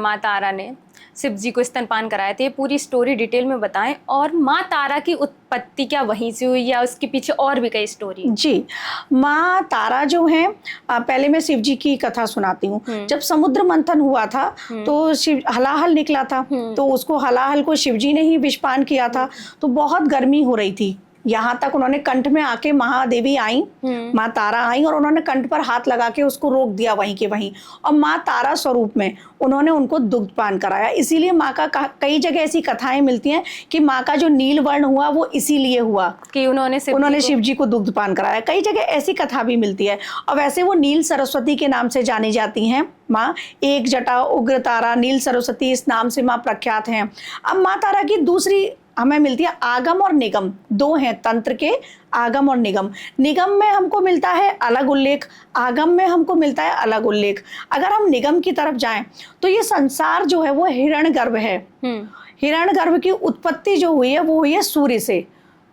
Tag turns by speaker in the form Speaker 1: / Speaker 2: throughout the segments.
Speaker 1: माँ तारा ने शिव जी को स्तनपान कराए थे, ये पूरी स्टोरी डिटेल में बताएं। और माँ तारा की उत्पत्ति क्या वहीं से हुई या उसके पीछे और भी कई स्टोरी?
Speaker 2: जी, माँ तारा जो है, पहले मैं शिव जी की कथा सुनाती हूँ। जब समुद्र मंथन हुआ था तो शिव हलाहल निकला था, तो उसको हलाहल को शिव जी ने ही विषपान किया था। तो बहुत गर्मी हो रही थी, यहाँ तक उन्होंने कंठ में आके महादेवी आई, माँ तारा आई और उन्होंने कंठ पर हाथ लगा के उसको रोक दिया वहीं के वहीं, और माँ तारा स्वरूप में उन्होंने उनको दुग्धपान कराया। इसीलिए माँ का कई जगह ऐसी कथाएं मिलती हैं कि माँ का जो नील वर्ण हुआ वो इसीलिए हुआ
Speaker 1: कि उन्होंने
Speaker 2: शिव जी को दुग्धपान कराया। कई जगह ऐसी कथा भी मिलती है। और वैसे वो नील सरस्वती के नाम से जानी जाती हैं माँ। एक जटा, उग्र तारा, नील सरस्वती, इस नाम से माँ प्रख्यात हैं। अब माँ तारा की दूसरी हमें मिलती है आगम और निगम, दो हैं तंत्र के, आगम और निगम। निगम में हमको मिलता है अलग उल्लेख, आगम में हमको मिलता है अलग उल्लेख। अगर हम निगम की तरफ जाएं तो ये संसार जो है वो हिरण्यगर्भ है। हिरण्यगर्भ की उत्पत्ति जो हुई है वो हुई है सूर्य से।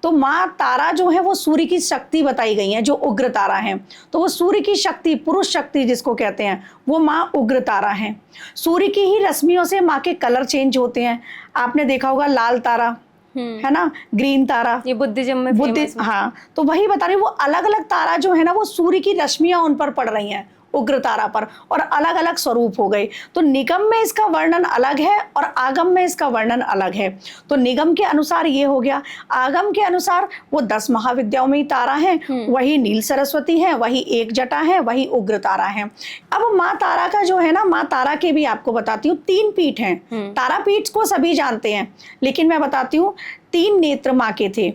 Speaker 2: तो माँ तारा जो है वो सूर्य की शक्ति बताई गई है, जो उग्र तारा है। तो वो सूर्य की शक्ति, पुरुष शक्ति जिसको कहते हैं, वो माँ उग्र तारा है। सूर्य की ही रश्मियों से माँ के कलर चेंज होते हैं। आपने देखा होगा लाल तारा है ना, ग्रीन तारा,
Speaker 1: ये बुद्धिज्म में
Speaker 2: हाँ, तो वही बता रही, वो अलग अलग तारा जो है ना वो सूर्य की रश्मियां उन पर पड़ रही हैं, उग्र तारा पर, और अलग अलग स्वरूप हो गए। तो निगम में इसका वर्णन अलग है और आगम में इसका वर्णन अलग है। तो निगम के अनुसार ये हो गया, आगम के अनुसार वो 10 महाविद्याओं में ही तारा हैं, वही नील सरस्वती है, वही एक जटा है, वही उग्र तारा है। अब माँ तारा का जो है ना, माँ तारा के भी आपको बताती हूँ 3 पीठ हैं। तारापीठ को सभी जानते हैं, लेकिन मैं बताती हूँ 3 नेत्र माँ के थे।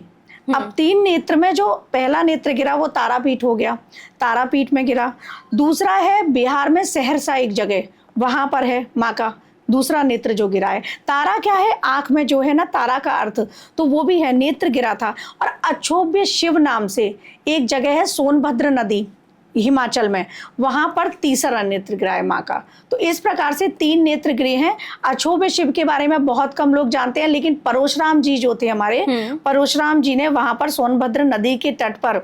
Speaker 2: अब 3 नेत्र में जो पहला नेत्र गिरा वो तारापीठ हो गया, तारापीठ में गिरा। दूसरा है बिहार में सहरसा एक जगह, वहां पर है माँ का दूसरा नेत्र जो गिरा है। तारा क्या है, आंख में जो है ना तारा का अर्थ, तो वो भी है, नेत्र गिरा था। और अक्षोभ्य शिव नाम से एक जगह है सोनभद्र नदी हिमाचल में, वहां पर तीसरा नेत्र गिरा है माँ का। तो इस प्रकार से 3 नेत्र गिरे हैं। अक्षोभ्य शिव के बारे में बहुत कम लोग जानते हैं, लेकिन परशुराम जी जो थे हमारे, परशुराम जी ने वहां पर सोनभद्र नदी के तट पर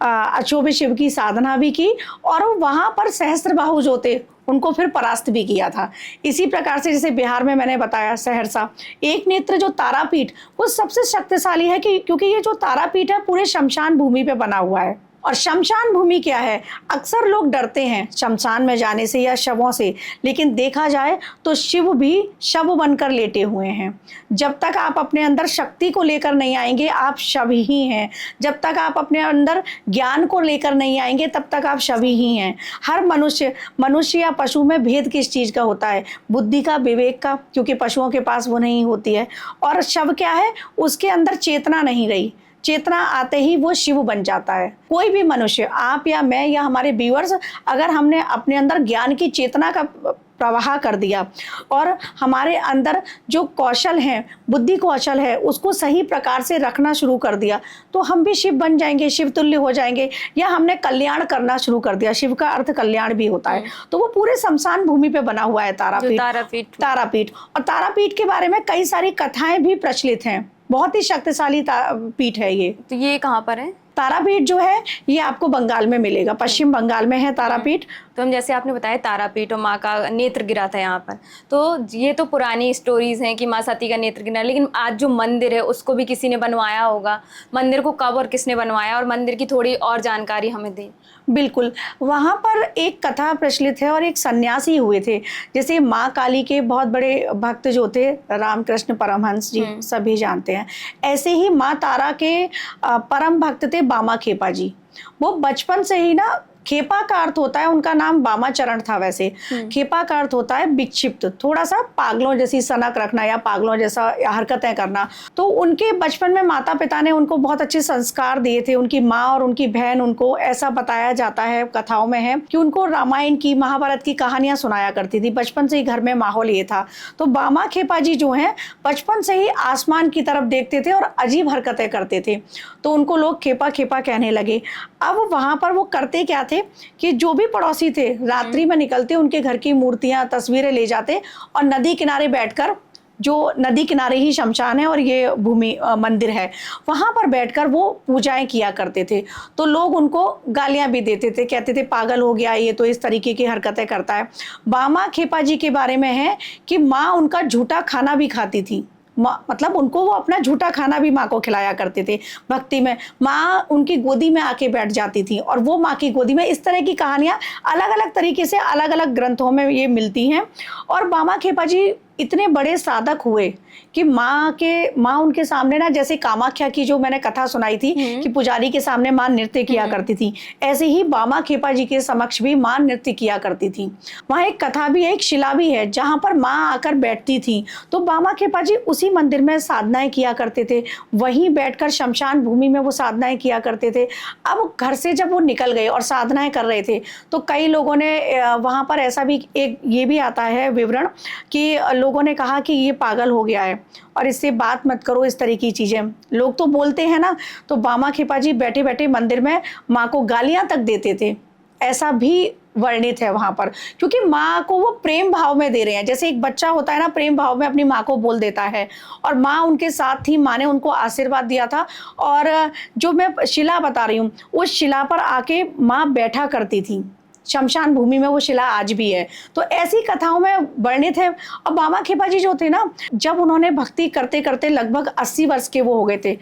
Speaker 2: अक्षोभ्य शिव की साधना भी की, और वहां पर सहस्त्रबाहु जो थे उनको फिर परास्त भी किया था। इसी प्रकार से जैसे बिहार में मैंने बताया सहरसा, एक नेत्र जो तारापीठ वो सबसे शक्तिशाली है, क्योंकि ये जो तारापीठ है पूरे शमशान भूमि पे बना हुआ है। और शमशान भूमि क्या है, अक्सर लोग डरते हैं शमशान में जाने से या शवों से, लेकिन देखा जाए तो शिव भी शव बनकर लेटे हुए हैं। जब तक आप अपने अंदर शक्ति को लेकर नहीं आएंगे आप शव ही हैं। जब तक आप अपने अंदर ज्ञान को लेकर नहीं आएंगे तब तक आप शव ही हैं। हर मनुष्य या पशु में भेद किस चीज़ का होता है, बुद्धि का, विवेक का, क्योंकि पशुओं के पास वो नहीं होती है। और शव क्या है, उसके अंदर चेतना नहीं रही, चेतना आते ही वो शिव बन जाता है। कोई भी मनुष्य, आप या मैं या हमारे व्यूअर्स, अगर हमने अपने अंदर ज्ञान की चेतना का प्रवाह कर दिया और हमारे अंदर जो कौशल है, बुद्धि कौशल है, उसको सही प्रकार से रखना शुरू कर दिया, तो हम भी शिव बन जाएंगे, शिव तुल्य हो जाएंगे। या हमने कल्याण करना शुरू कर दिया, शिव का अर्थ कल्याण भी होता है। तो वो पूरे शमशान भूमि पे बना हुआ है तारापीठ। और तारापीठ के बारे में कई सारी कथाएं भी प्रचलित हैं। बहुत ही शक्तिशाली पीठ है ये।
Speaker 1: तो ये कहाँ पर है?
Speaker 2: तारापीठ जो है ये आपको बंगाल में मिलेगा, पश्चिम बंगाल में है तारापीठ।
Speaker 1: तो हम जैसे आपने बताया तारापीठ और माँ का नेत्र गिरा था यहाँ पर, तो ये तो पुरानी स्टोरीज हैं कि माँ सती का नेत्र गिरा, लेकिन आज जो मंदिर है उसको भी किसी ने बनवाया होगा। मंदिर को कब और किसने बनवाया, और मंदिर की थोड़ी और जानकारी हमें दें।
Speaker 2: बिल्कुल, वहाँ पर एक कथा प्रचलित है और एक सन्यासी हुए थे। जैसे माँ काली के बहुत बड़े भक्त जो थे, रामकृष्ण परमहंस जी सभी जानते हैं, ऐसे ही माँ तारा के परम भक्त थे बामा खेपा जी। वो बचपन से ही ना, खेपा का अर्थ होता है, उनका नाम बामा चरण था वैसे, खेपा का अर्थ होता है विक्षिप्त, थोड़ा सा पागलों जैसी सनक रखना या पागलों जैसा हरकतें करना। तो उनके बचपन में माता पिता ने उनको बहुत अच्छे संस्कार दिए थे। उनकी माँ और उनकी बहन, उनको ऐसा बताया जाता है, कथाओं में है कि उनको रामायण की, महाभारत की कहानियां सुनाया करती थी। बचपन से ही घर में माहौल ये था। तो बामा खेपा जी जो हैं बचपन से ही आसमान की तरफ देखते थे और अजीब हरकतें करते थे, तो उनको लोग खेपा खेपा कहने लगे। अब वहां पर वो करते क्या थे कि जो भी पड़ोसी थे रात्रि में निकलते, उनके घर की मूर्तियां, तस्वीरें ले जाते और नदी किनारे बैठकर जो नदी किनारे ही शमशान है और ये भूमि मंदिर है, वहाँ पर बैठकर वो पूजाएं किया करते थे। तो लोग उनको गालियाँ भी देते थे, कहते थे पागल हो गया, ये तो इस तरीके की हरकतें करता है। बामा खेपा जी के बारे में है कि माँ उनका झूठा खाना भी खाती थी, मतलब उनको वो अपना झूठा खाना भी माँ को खिलाया करते थे भक्ति में। माँ उनकी गोदी में आके बैठ जाती थी और वो माँ की गोदी में, इस तरह की कहानियाँ अलग अलग तरीके से अलग अलग ग्रंथों में ये मिलती हैं। और बामा खेपा जी इतने बड़े साधक हुए कि माँ उनके सामने ना, जैसे कामाख्या की जो मैंने कथा सुनाई थी कि पुजारी के सामने माँ नृत्य किया करती थी, ऐसे ही बामा खेपा जी के समक्ष भी माँ नृत्य किया करती थी। वहाँ एक कथा भी है, एक शिला भी है जहाँ पर माँ आकर बैठती थी। तो बामा खेपा जी उसी मंदिर में साधनाएं किया करते थे, वहीं बैठकर शमशान भूमि में वो साधनाएं किया करते थे। अब घर से जब वो निकल गए और साधनाएं कर रहे थे तो कई लोगों ने वहाँ पर ऐसा भी एक ये भी आता है विवरण कि लोगों ने कहा कि ये पागल हो गया है और इससे बात मत करो, इस तरह की चीजें लोग तो बोलते हैं ना। तो बामा खेपा जी बैठे बैठे मंदिर में माँ को गालियां तक देते थे, ऐसा भी वर्णित है वहां पर, क्योंकि माँ को वो प्रेम भाव में दे रहे हैं। जैसे एक बच्चा होता है ना, प्रेम भाव में अपनी माँ को बोल देता है, और माँ उनके साथ थी, माँ ने उनको आशीर्वाद दिया था। और जो मैं शिला बता रही हूँ, उस शिला पर आके माँ बैठा करती थी, शमशान भूमि में वो शिला आज भी है। तो ऐसी कथाओं में वर्णित है। अब बामा खेपा जी जो थे ना, जब उन्होंने भक्ति करते करते लगभग 80 वर्ष के वो हो गए थे,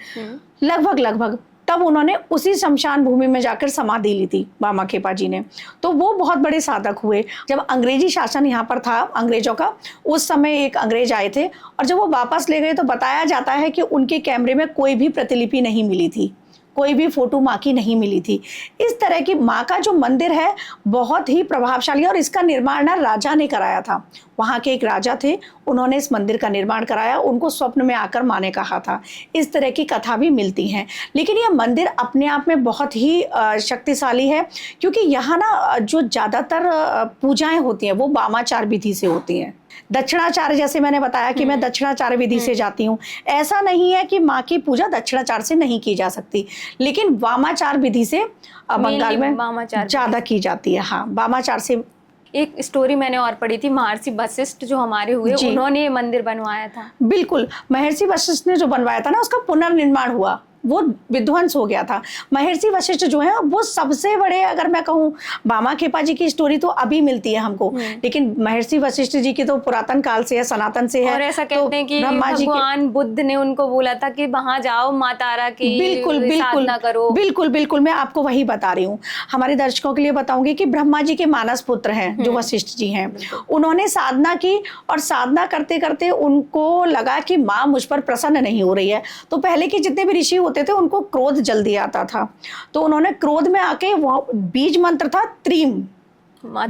Speaker 2: लगभग तब उन्होंने उसी शमशान भूमि में जाकर समाधि ली थी बामा खेपा जी ने। तो वो बहुत बड़े साधक हुए। जब अंग्रेजी शासन यहाँ पर था अंग्रेजों का, उस समय एक अंग्रेज आए थे और जब वो वापस ले गए तो बताया जाता है कि उनके कैमरे में कोई भी प्रतिलिपि नहीं मिली थी, कोई भी फोटो माँ की नहीं मिली थी। इस तरह की माँ का जो मंदिर है बहुत ही प्रभावशाली, और इसका निर्माण ना राजा ने कराया था। वहाँ के एक राजा थे, उन्होंने इस मंदिर का निर्माण कराया, उनको स्वप्न में आकर माँ ने कहा था। इस तरह की कथा भी मिलती हैं। लेकिन यह मंदिर अपने आप में बहुत ही शक्तिशाली है, क्योंकि यहाँ ना जो ज़्यादातर पूजाएं होती हैं वो वामाचार विधि से होती हैं। दक्षिणाचार, जैसे मैंने बताया कि मैं दक्षिणाचार विधि से जाती हूँ, ऐसा नहीं है कि माँ की पूजा दक्षिणाचार से नहीं की जा सकती, लेकिन वामाचार विधि से बंगाल में ज़्यादा की जाती है। हाँ, वामाचार से।
Speaker 1: एक स्टोरी मैंने और पढ़ी थी, महर्षि वशिष्ठ जो हमारे हुए, उन्होंने ये मंदिर बनवाया था।
Speaker 2: बिल्कुल, महर्षि वशिष्ठ ने जो बनवाया था ना, उसका पुनर्निर्माण हुआ, वो विध्वंस हो गया था। महर्षि वशिष्ठ जो है वो सबसे बड़े, अगर मैं कहूँ, बामा खेपा जी की स्टोरी तो अभी मिलती है हमको, लेकिन महर्षि वशिष्ठ जी की तो पुरातन काल से है, सनातन से है।
Speaker 1: और ऐसा कहते हैं कि भगवान बुद्ध ने उनको बोला था कि वहां जाओ, माँ तारा की साधना करो।
Speaker 2: बिल्कुल मैं आपको वही बता रही हूँ। हमारे दर्शकों के लिए बताऊंगी कि ब्रह्मा जी के मानस पुत्र हैं जो वशिष्ठ जी हैं, उन्होंने साधना की और साधना करते करते उनको लगा कि माँ मुझ पर प्रसन्न नहीं हो रही है। तो पहले के जितने भी ऋषि होते थे उनको क्रोध जल्दी आता था, तो उन्होंने क्रोध में आके, वो बीज मंत्र था त्रीम, माँ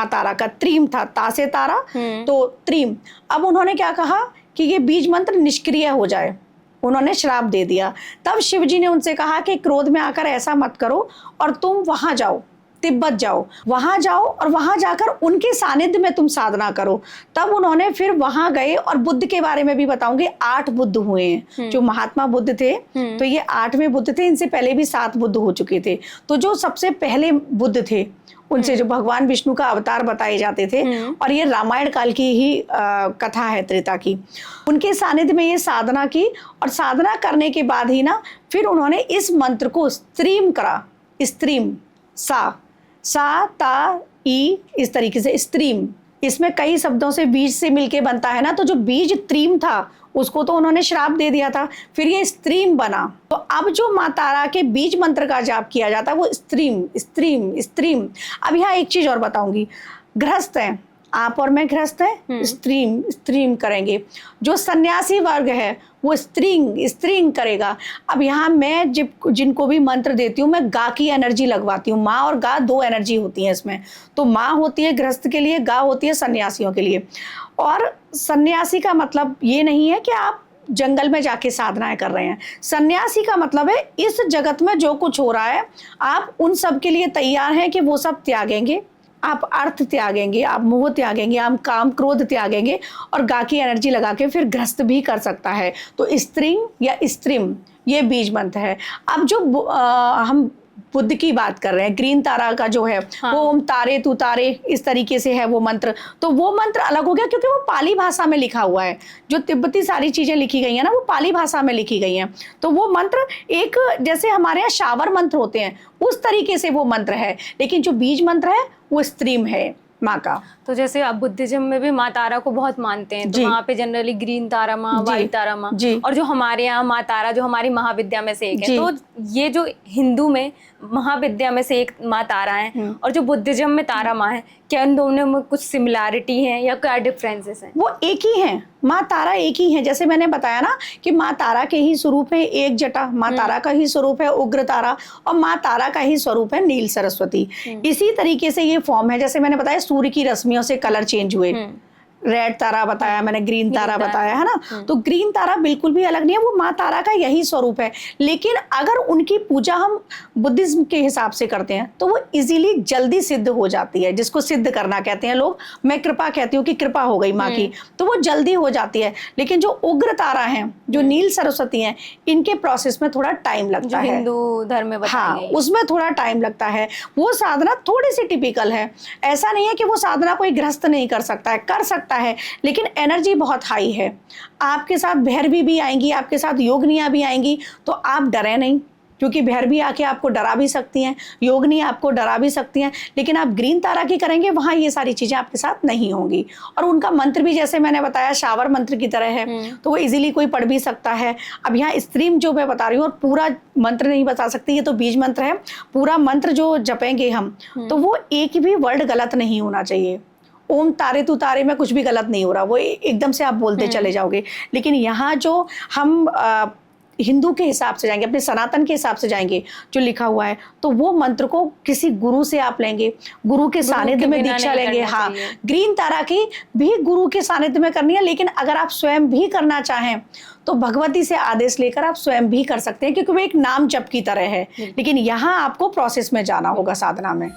Speaker 2: तारा का त्रीम था, ता से तारा तो त्रीम। अब उन्होंने क्या कहा कि ये बीज मंत्र निष्क्रिय हो जाए, उन्होंने श्राप दे दिया। तब शिव जी ने उनसे कहा कि क्रोध में आकर ऐसा मत करो और तुम वहां जाओ, तिब्बत जाओ, वहां जाओ और वहां जाकर उनके सानिध्य में तुम साधना करो। तब उन्होंने फिर वहां गए, और बुद्ध के बारे में भी बताऊंगी। 8 बुद्ध हुए हैं जो महात्मा बुद्ध थे, तो ये 8वें बुद्ध थे। इनसे पहले भी 7 बुद्ध हो चुके थे। तो जो सबसे पहले बुद्ध थे, उनसे जो भगवान विष्णु का अवतार बताए जाते थे, और ये रामायण काल की ही कथा है, त्रेता की। उनके सानिध्य में ये साधना की, और साधना करने के बाद ही ना फिर उन्होंने इस मंत्र को स्त्रीम करा, स्त्रीम, सा ता ई, इस तरीके से स्त्रीम। इसमें कई शब्दों से बीज से मिलके बनता है ना, तो जो बीज त्रीम था उसको तो उन्होंने श्राप दे दिया था, फिर ये स्त्रीम बना। तो अब जो माँ तारा के बीज मंत्र का जाप किया जाता है वो स्त्रीम स्त्रीम स्त्रीम। अब यहाँ एक चीज और बताऊंगी, गृहस्थ हैं आप और मैं, गृहस्थ हैं, स्त्रीम स्त्रीम करेंगे। जो सन्यासी वर्ग है वो स्त्रींग करेगा। अब यहाँ मैं जिनको भी मंत्र देती हूँ, मैं गा की एनर्जी लगवाती हूँ। माँ और गा 2 एनर्जी होती है इसमें। तो माँ होती है गृहस्थ के लिए, गा होती है सन्यासियों के लिए। और सन्यासी का मतलब ये नहीं है कि आप जंगल में जाके साधनाएं कर रहे हैं। सन्यासी का मतलब है इस जगत में जो कुछ हो रहा है आप उन सब के लिए तैयार हैं कि वो सब त्यागेंगे। आप अर्थ त्यागेंगे, आप मोह त्यागेंगे, आप काम क्रोध त्यागेंगे, और गा की एनर्जी लगा के फिर गृहस्थ भी कर सकता है। तो स्त्रींग या स्त्रीम ये बीज मंत्र है। अब जो हम बुद्ध की बात कर रहे हैं, ग्रीन तारा का जो है वो ओम तारे तू तारे इस तरीके से है वो मंत्र। तो वो मंत्र अलग हो गया क्योंकि वो पाली भाषा में लिखा हुआ है। जो तिब्बती सारी चीजें लिखी गई हैं ना, वो पाली भाषा में लिखी गई हैं। तो वो मंत्र एक, जैसे हमारे यहाँ शावर मंत्र होते हैं उस तरीके से वो मंत्र है, लेकिन जो बीज मंत्र है वो स्त्रीम है माँ का।
Speaker 1: तो जैसे आप बुद्धिज्म में भी माँ तारा को बहुत मानते हैं, तो वहाँ पे जनरली ग्रीन तारा माँ, व्हाइट तारा माँ, और जो हमारे यहाँ माँ तारा जो हमारी महाविद्या में से एक है, तो ये जो हिंदू में महाविद्या में से एक माँ तारा है और जो बुद्धिज्म में तारा माँ है, क्या इन दोनों में कुछ सिमिलैरिटी है या क्या डिफरेंसेस हैं?
Speaker 2: वो एक ही हैं, माँ तारा एक ही है। जैसे मैंने बताया ना कि माँ तारा के ही स्वरूप है एक जटा, माँ तारा का ही स्वरूप है उग्र तारा, और माँ तारा का ही स्वरूप है नील सरस्वती। इसी तरीके से ये फॉर्म है। जैसे मैंने बताया सूर्य की रश्मियों से कलर चेंज हुए, रेड तारा बताया मैंने, ग्रीन तारा बताया है ना। तो ग्रीन तारा बिल्कुल भी अलग नहीं है, वो माँ तारा का यही स्वरूप है। लेकिन अगर उनकी पूजा हम बुद्धिज्म के हिसाब से करते हैं तो वो इजीली जल्दी सिद्ध हो जाती है, जिसको सिद्ध करना कहते हैं लोग। मैं कृपा कहती हूँ कि कृपा हो गई माँ की, तो वो जल्दी हो जाती है। लेकिन जो उग्र तारा है, जो नील सरस्वती है, इनके प्रोसेस में थोड़ा टाइम लगता है।
Speaker 1: हिंदू धर्म में
Speaker 2: हाँ, उसमें थोड़ा टाइम लगता है। वो साधना थोड़ी सी टिपिकल है। ऐसा नहीं है कि वो साधना कोई गृहस्थ नहीं कर सकता है, कर सकता है, लेकिन एनर्जी बहुत हाई है। आपके साथ भैरवी भी आएंगी, आपके साथ योगनियां भी आएंगी, तो आप डरे नहीं, क्योंकि भैरवी आके आपको डरा भी सकती हैं, योगनी आपको डरा भी सकती हैं। लेकिन आप ग्रीन तारा की करेंगे, वहाँ ये सारी चीज़ें आपके साथ नहीं होंगी। और उनका मंत्र भी जैसे मैंने बताया शावर मंत्र की तरह है, तो वो इजीली कोई पढ़ भी सकता है। अब यहाँ स्त्रीम जो मैं बता रही हूँ, और पूरा मंत्र नहीं बता सकती, ये तो बीज मंत्र है। पूरा मंत्र जो जपेंगे हम, तो वो एक भी वर्ड गलत नहीं होना चाहिए। ओम तारे तू तारे में कुछ भी गलत नहीं हो रहा, वो एकदम से आप बोलते चले जाओगे। लेकिन यहाँ जो हम हिंदू के हिसाब से जाएंगे, अपने सनातन के हिसाब से जाएंगे, जो लिखा हुआ है, तो वो मंत्र को किसी गुरु से आप लेंगे, गुरु के सानिध्य में दीक्षा लेंगे। हाँ, ग्रीन तारा की भी गुरु के सानिध्य में करनी है। लेकिन अगर आप स्वयं भी करना चाहें तो भगवती से आदेश लेकर आप स्वयं भी कर सकते हैं, क्योंकि वो एक नाम जप की तरह है। लेकिन यहाँ आपको प्रोसेस में जाना होगा साधना में।